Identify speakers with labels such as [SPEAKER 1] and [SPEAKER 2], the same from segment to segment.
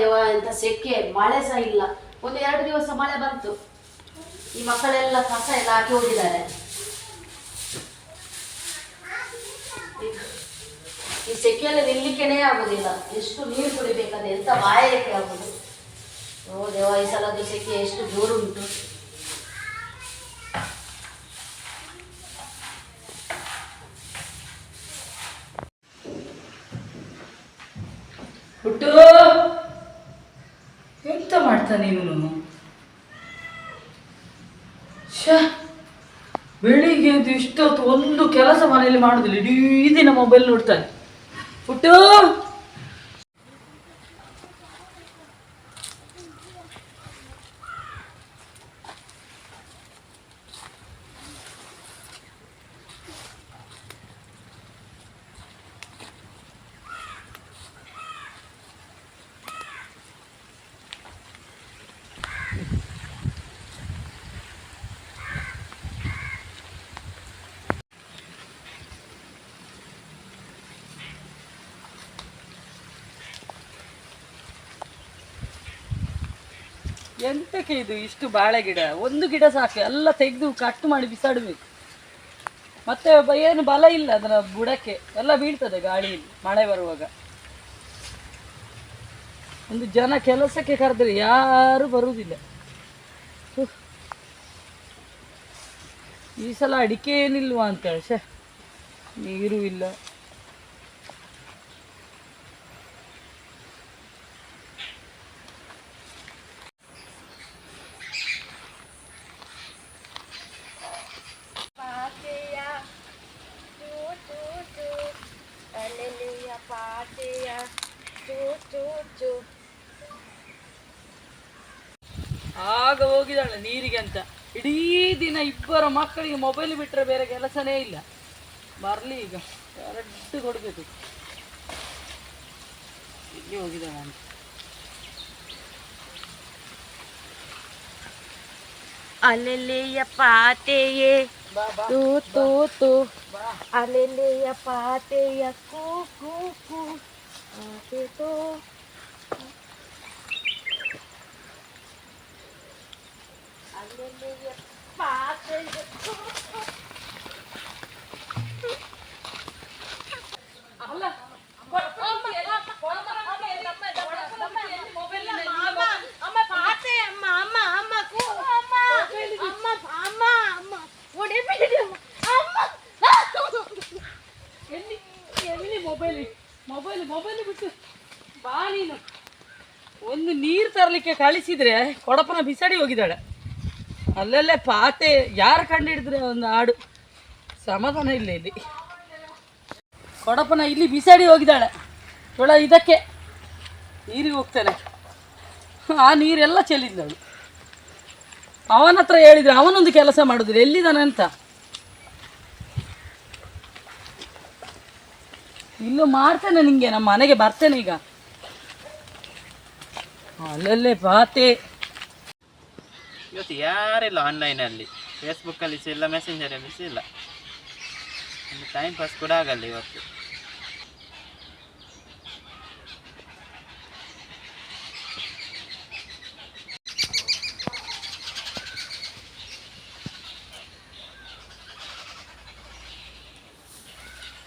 [SPEAKER 1] ದೇವ ಎಂತ ಸೆಕೆ, ಮಳೆ ಸಹ ಇಲ್ಲ. 1-2 ದಿವಸ ಮಳೆ ಬಂತು. ಈ ಮಕ್ಕಳೆಲ್ಲ ಕಸ ಎಲ್ಲ ಹಾಕಿ ಹೋಗಿದ್ದಾರೆ. ಈ ಸೆಕೆಯಲ್ಲಿ ನಿಲ್ಲಿಕೆನೇ ಆಗುದಿಲ್ಲ. ಎಷ್ಟು ನೀರು ಕುಡಿಬೇಕಾದ್ರೆ ಎಂತ ಬಾಯಾರಿಕೆ ಆಗುದು. ಓ ದೇವ, ಈ ಸಲದ ಸೆಕೆ ಎಷ್ಟು ಜೋರುಂಟು.
[SPEAKER 2] ಹುಟ್ಟು ಎಂತ ಮಾಡ್ತಾನೆ ಇವನು? ಬೆಳಿಗ್ಗೆ ಇಷ್ಟೊತ್ತು ಒಂದು ಕೆಲಸ ಮನೆಯಲ್ಲಿ ಮಾಡುದಿಲ್ಲ, ಇಡೀ ದಿನ ಮೊಬೈಲ್ ನೋಡ್ತಾನೆ. ಹುಟ್ಟು ಎಂತಕ್ಕೆ ಇದು ಇಷ್ಟು ಬಾಳೆ ಗಿಡ? ಒಂದು ಗಿಡ ಸಾಕು, ಎಲ್ಲ ತೆಗೆದು ಕಟ್ ಮಾಡಿ ಬಿಸಾಡಬೇಕು. ಮತ್ತೆ ಏನು ಬಲ ಇಲ್ಲ ಅದರ ಬುಡಕ್ಕೆ, ಎಲ್ಲ ಬೀಳ್ತದೆ ಗಾಳಿಯಲ್ಲಿ ಮಳೆ ಬರುವಾಗ. ಒಂದು ಜನ ಕೆಲಸಕ್ಕೆ ಕರೆದ್ರೆ ಯಾರು ಬರುವುದಿಲ್ಲ. ಈ ಸಲ ಅಡಿಕೆ ಏನಿಲ್ವಾ ಅಂತೇಳಿ, ನೀರು ಇಲ್ಲ. ಆಗ ಹೋಗಿದ್ದಾಳೆ ನೀರಿಗೆ ಅಂತ. ಇಡೀ ದಿನ ಇಬ್ಬರ ಮಕ್ಕಳಿಗೆ ಮೊಬೈಲ್ ಬಿಟ್ಟರೆ ಬೇರೆ ಕೆಲಸನೇ ಇಲ್ಲ. ಬರಲಿ ಈಗ 2 ಕೊಡಬೇಕು. ಇಲ್ಲಿ ಹೋಗಿದ್ದಾಳೆ ಅಂತ.
[SPEAKER 3] ಅಲೆಲೆಯ ಪಾತೆಯೇ ತೂ ತೂ ತೂ, ಅಲೆಲೆಯ ಪಾತೆಯ ಕೂ ಕೂ ಕೂ, ಆತೆ ತೋ. ಅಲೆಲೆಯ ಪಾತೆಯ
[SPEAKER 2] ಅಲ್ಲ ಮೊಬೈಲ್ ಬಿಟ್ಟು ಬಾ ನೀನು. ಒಂದು ನೀರು ತರಲಿಕ್ಕೆ ಕಳಿಸಿದ್ರೆ ಕೊಡಪನ ಬಿಸಾಡಿ ಹೋಗಿದ್ದಾಳೆ. ಅಲ್ಲಲ್ಲೇ ಪಾತೆ ಯಾರು ಕಂಡಿಡಿದ್ರೆ ಒಂದು ಹಾಡು ಸಮಾಧಾನ ಇಲ್ಲ. ಇಲ್ಲಿ ಕೊಡಪನ ಇಲ್ಲಿ ಬಿಸಾಡಿ ಹೋಗಿದ್ದಾಳೆ. ಇದಕ್ಕೆ ನೀರಿಗೆ ಹೋಗ್ತಾನೆ, ಆ ನೀರೆಲ್ಲ ಚೆಲ್ಲಿದ್ದಳು. ಅವನ ಹತ್ರ ಹೇಳಿದ್ರೆ ಅವನೊಂದು ಕೆಲಸ ಮಾಡೋದಿಲ್ಲ, ಎಲ್ಲಿದ್ದಾನೆ ಅಂತ. ಇಲ್ಲೂ ಮಾಡ್ತೇನೆ, ನಿಂಗೆ ನಮ್ಮ ಮನೆಗೆ ಬರ್ತೇನೆ ಈಗ. ಅಲ್ಲಲ್ಲೇ ಪಾತೆ.
[SPEAKER 4] ಇವತ್ತು ಯಾರಿಲ್ಲ ಆನ್ಲೈನಲ್ಲಿ, ಫೇಸ್ಬುಕ್ಕಲ್ಲಿ ಸಹ ಇಲ್ಲ, ಮೆಸೆಂಜರಲ್ಲಿ ಸಹ ಇಲ್ಲ. ಟೈಮ್ ಪಾಸ್ ಕೂಡ ಆಗಲ್ಲ ಇವತ್ತು.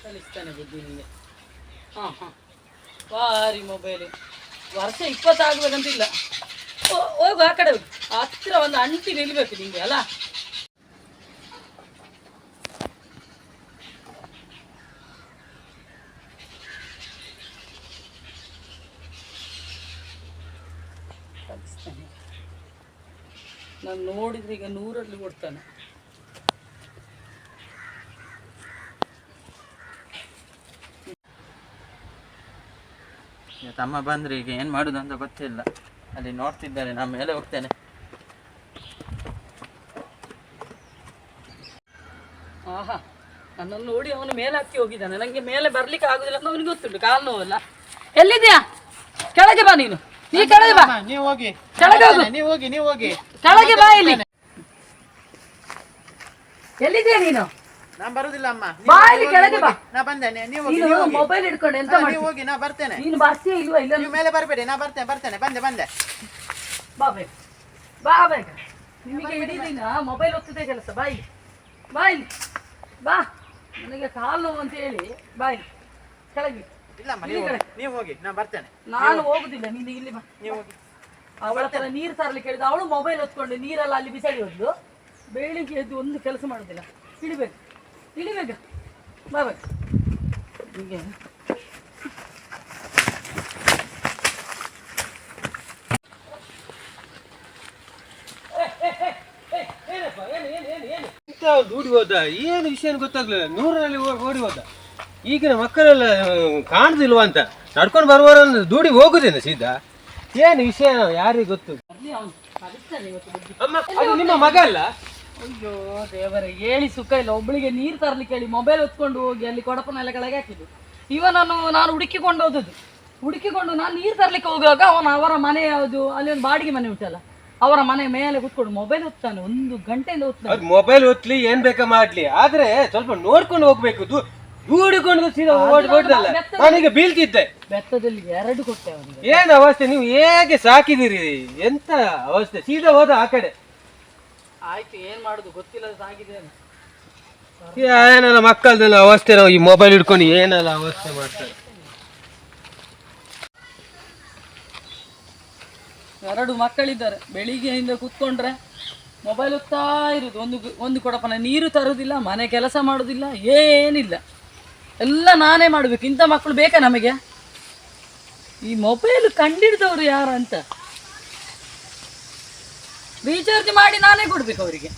[SPEAKER 2] ಕಲಿಸ್ತಾನೆ ಬುದ್ಧಿ ನಿಮಗೆ. ಭಾರಿ ಮೊಬೈಲು. ವರ್ಷ 20 ಆಗ್ಬೇಕಂತಿಲ್ಲ. ಹೋಗು ಆ ಕಡೆ ಹೋಗು, ಹತ್ತಿರ ಒಂದು ಅಂಟಿ ನಿಲ್ಬೇಕು ನಿಂಗೆ ಅಲ್ಲ. ನಾನು ನೋಡಿದ್ರೆ ಈಗ 100ರಲ್ಲಿ ಕೊಡ್ತಾನೆ.
[SPEAKER 4] ತಮ್ಮ ಬಂದ್ರೆ ಈಗ ಏನು ಮಾಡೋದು ಅಂತ ಗೊತ್ತಿಲ್ಲ. ಅಲ್ಲಿ ನೋಡ್ತಿದ್ದಾರೆ, ನಾನು ಮೇಲೆ ಹೋಗ್ತೇನೆ.
[SPEAKER 2] ಆಹಾ, ನನ್ನನ್ನು ನೋಡಿ ಅವನು ಮೇಲೆ ಹತ್ತಿ ಹೋಗಿದ್ದಾನೆ. ನನಗೆ ಮೇಲೆ ಬರ್ಲಿಕ್ಕೆ ಆಗುದಿಲ್ಲ ಅಂತ ಅವನಿಗೆ ಗೊತ್ತುಂಟು, ಕಾಲು ನೋವಲ್ಲ. ಎಲ್ಲಿದ್ಯಾ? ಕೆಳಗೆ ಬಾ ನೀನು. ನೀ ಕೆಳಗೆ ಬಾ.
[SPEAKER 4] ನೀವು ಹೋಗಿ
[SPEAKER 2] ಕೆಳಗೆ ಹೋಗು.
[SPEAKER 4] ನೀವು ಹೋಗಿ
[SPEAKER 2] ಕೆಳಗೆ ಬಾ. ಇಲ್ಲಿ ಎಲ್ಲಿದ್ಯಾ ನೀನು?
[SPEAKER 4] ನಾನ್ ಬರುದಿಲ್ಲ ಅಮ್ಮ.
[SPEAKER 2] ಬಾ ಇಲ್ಲಿ ಕೆಳಗೆ ಬಾ.
[SPEAKER 4] ನಾ ಬಂದೇನೆ, ನೀವು
[SPEAKER 2] ನೀನು ಮೊಬೈಲ್ ಹಿಡ್ಕೊಂಡು ಎಂತ
[SPEAKER 4] ನೀವು
[SPEAKER 2] ಮಾಡ್ತಿ?
[SPEAKER 4] ಹೋಗಿ, ನಾ ಬರ್ತೇನೆ.
[SPEAKER 2] ನೀನು ಬರ್ತೀಯ ಇಲ್ವಾ? ಇಲ್ಲ
[SPEAKER 4] ನೀವು ಮೇಲೆ ಬರ್ಬೇಡಿ, ನಾ ಬರ್ತೇನೆ. ಬಂದೆ.
[SPEAKER 2] ಬಾ ಬೇಗ, ಬಾ ಬೇಗ. ನಿಮಗೆ ಇಡೀ ದಿನ ಮೊಬೈಲ್ ಒತ್ತಿದೆ ಕೆಲಸ. ಬಾ ಇಲ್ಲಿ, ಬಾ ಇಲ್ಲಿ, ಬಾ. ನನಗೆ ಕಾಲು ನೋವು ಅಂತ ಹೇಳಿ ಬಾ ಇಲ್ಲಿ ಕೆಳಗೆ.
[SPEAKER 4] ಇಲ್ಲಮ್ಮ, ನೀವು ಹೋಗಿ, ನಾ ಬರ್ತೇನೆ.
[SPEAKER 2] ನಾನು ಹೋಗುದಿಲ್ಲ, ನೀನು ಇಲ್ಲಿ ಬಾ.
[SPEAKER 4] ನೀವು ಹೋಗಿ.
[SPEAKER 2] ಅವಳ ಹತ್ರ ನೀರು ತರ್ಲಿಕ್ಕೆ ಹೇಳಿದ, ಅವಳು ಮೊಬೈಲ್ ಹೊತ್ಕೊಂಡು ನೀರೆಲ್ಲ ಅಲ್ಲಿ ಬಿಸಾಡಿ ಹೋದ್ಲು. ಬೆಳಿಗ್ಗೆ ಎದ್ದು ಒಂದು ಕೆಲಸ ಮಾಡುದಿಲ್ಲ. ಇಳಿಬೇಕ ಬಾ ಬೇಗ. ಹೀಗೆ
[SPEAKER 5] ದೂಡಿ ಹೋದ, ಏನು ವಿಷಯ ಗೊತ್ತಾಗ್ಲಿಲ್ಲ. 100ರಲ್ಲಿ ಓಡಿ ಹೋದ. ಈಗಿನ ಮಕ್ಕಳೆಲ್ಲ ಕಾಣುದಿಲ್ವಾ ಅಂತ ನಡ್ಕೊಂಡು ಬರುವವರ ದೂಡಿ ಹೋಗುದೇನೆ ಸೀದಾ. ಏನು ವಿಷಯ ಯಾರಿಗೆ ಗೊತ್ತು?
[SPEAKER 2] ಅವನು ಕಲಿಸ್ತಾನೆ ಇವತ್ತು ಬುದ್ಧಿ.
[SPEAKER 5] ಅಮ್ಮ, ಅದು ನಿಮ್ಮ ಮಗ ಅಲ್ಲ?
[SPEAKER 2] ಅಯ್ಯೋ ದೇವರೇ, ಹೇಳಿ ಸುಖ ಇಲ್ಲ. ಒಬ್ಬಳಿಗೆ ನೀರು ತರ್ಲಿಕ್ಕೆ ಹೇಳಿ ಮೊಬೈಲ್ ಹೊತ್ಕೊಂಡು ಹೋಗಿ ಅಲ್ಲಿ ಕೊಡಪನೆಲ್ಲ ಕೆಳಗೆ ಹಾಕಿದ್ದು. ನಾನು ಹುಡುಕಿಕೊಂಡು ನಾನು ನೀರು ತರ್ಲಿಕ್ಕೆ ಹೋಗುವಾಗ ಅವರ ಮನೆ ಯಾವುದು, ಅಲ್ಲಿ ಒಂದು ಬಾಡಿಗೆ ಮನೆ ಉಂಟಲ್ಲ, ಅವರ ಮನೆ ಮೇಲೆ ಕೂತ್ಕೊಂಡು ಮೊಬೈಲ್ ಹೊತ್ತಾನೆ. 1 ಗಂಟೆಯಿಂದ ಹೊತ್ತಾನೆ.
[SPEAKER 5] ಅದು ಮೊಬೈಲ್ ಹೊತ್ಲಿ ಏನ್ ಬೇಕಾ ಮಾಡ್ಲಿ, ಆದ್ರೆ ಸ್ವಲ್ಪ ನೋಡ್ಕೊಂಡು ಹೋಗ್ಬೇಕು. ದೂಡಿಕೊಂಡು ಸೀದಾ ಓಡ್ದಲ್ಲ, ನಾನೀಗ ಬೀಳ್ತಿದ್ದೆ.
[SPEAKER 2] ಬೆತ್ತದಲ್ಲಿ 2 ಕೊಟ್ಟೆ ಅವನಿಗೆ.
[SPEAKER 5] ಏನ್ ಅವಸ್ಥೆ, ನೀವು ಹೇಗೆ ಸಾಕಿದಿರಿ? ಎಂತ ಅವಸ್ಥೆ, ಸೀದಾ ಹೋದ ಆ ಕಡೆ.
[SPEAKER 2] ಆಯ್ತು, ಏನ್ ಮಾಡುದು ಗೊತ್ತಿಲ್ಲ, ಸಾಗಿದೆ.
[SPEAKER 5] ಏನೆಲ್ಲ ಮಕ್ಕಳದೆಲ್ಲ ಅವಸ್ಥೆ, ನಾವು ಈ ಮೊಬೈಲ್ ಹಿಡ್ಕೊಂಡು ಏನೆಲ್ಲ ಅವಸ್ಥೆ ಮಾಡ್ತಾರೆ.
[SPEAKER 2] 2 ಮಕ್ಕಳಿದ್ದಾರೆ. ಬೆಳಿಗ್ಗೆಯಿಂದ ಕೂತ್ಕೊಂಡ್ರೆ ಮೊಬೈಲ್ ಹೊತ್ತಾ ಇರುದು. ಒಂದು ಕೊಡಪನ ನೀರು ತರುವುದಿಲ್ಲ, ಮನೆ ಕೆಲಸ ಮಾಡುದಿಲ್ಲ, ಏನಿಲ್ಲ. ಎಲ್ಲ ನಾನೇ ಮಾಡಬೇಕು. ಇಂಥ ಮಕ್ಕಳು ಬೇಕಾ ನಮಗೆ? ಈ ಮೊಬೈಲ್ ಕಂಡಿಡಿದವರು ಯಾರು ಅಂತ ರೀಚಾರ್ಜ್ ಮಾಡಿ ನಾನೇ ಕೊಡ್ಬೇಕು ಅವರಿಗೆ.